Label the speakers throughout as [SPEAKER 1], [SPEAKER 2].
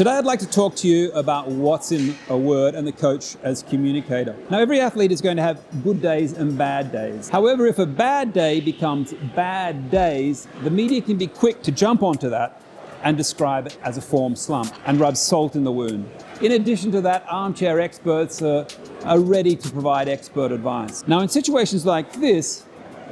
[SPEAKER 1] Today I'd like to talk to you about what's in a word and the coach as communicator. Now, every athlete is going to have good days and bad days. However, if a bad day becomes bad days, the media can be quick to jump onto that and describe it as a form slump and rub salt in the wound. In addition to that, armchair experts are ready to provide expert advice. Now, in situations like this,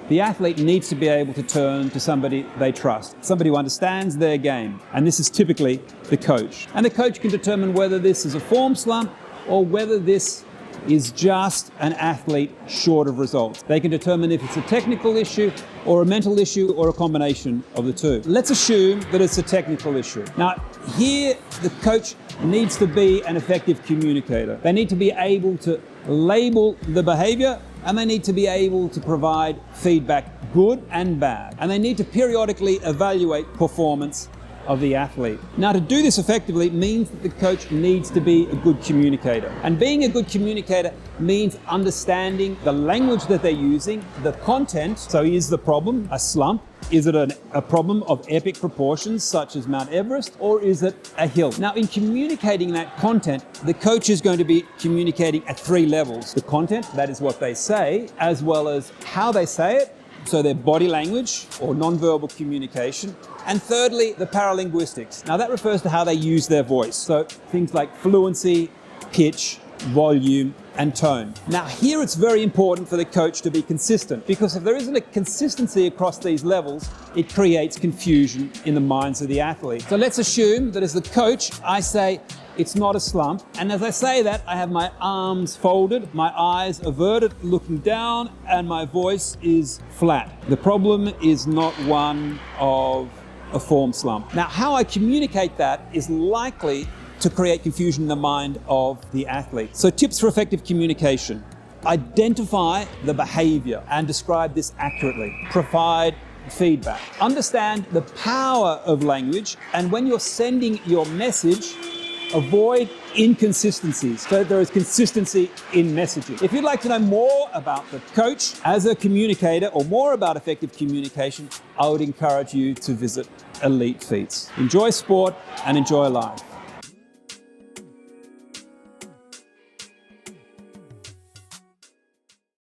[SPEAKER 1] the athlete needs to be able to turn to somebody they trust, somebody who understands their game. And this is typically the coach. And the coach can determine whether this is a form slump or whether this is just an athlete short of results. They can determine if it's a technical issue or a mental issue or a combination of the two. Let's assume that it's a technical issue. Now, here the coach needs to be an effective communicator. They need to be able to label the behavior, and they need to be able to provide feedback, good and bad. And they need to periodically evaluate performance of the athlete. Now, to do this effectively means that the coach needs to be a good communicator. And being a good communicator means understanding the language that they're using, the content. So is the problem a slump? Is it a problem of epic proportions, such as Mount Everest, or is it a hill? Now, in communicating that content, the coach is going to be communicating at three levels. The content, that is what they say, as well as how they say it, so their body language or nonverbal communication. And thirdly, the paralinguistics. Now, that refers to how they use their voice. So things like fluency, pitch, volume, and tone. Now, here it's very important for the coach to be consistent, because if there isn't a consistency across these levels, it creates confusion in the minds of the athlete. So let's assume that as the coach, I say, it's not a slump. And as I say that, I have my arms folded, my eyes averted, looking down, and my voice is flat. The problem is not one of a form slump. Now, how I communicate that is likely to create confusion in the mind of the athlete. So tips for effective communication: identify the behavior and describe this accurately. Provide feedback. Understand the power of language, and when you're sending your message, avoid inconsistencies, so there is consistency in messaging. If you'd like to know more about the coach as a communicator or more about effective communication, I would encourage you to visit Elite Feats. Enjoy sport and enjoy life.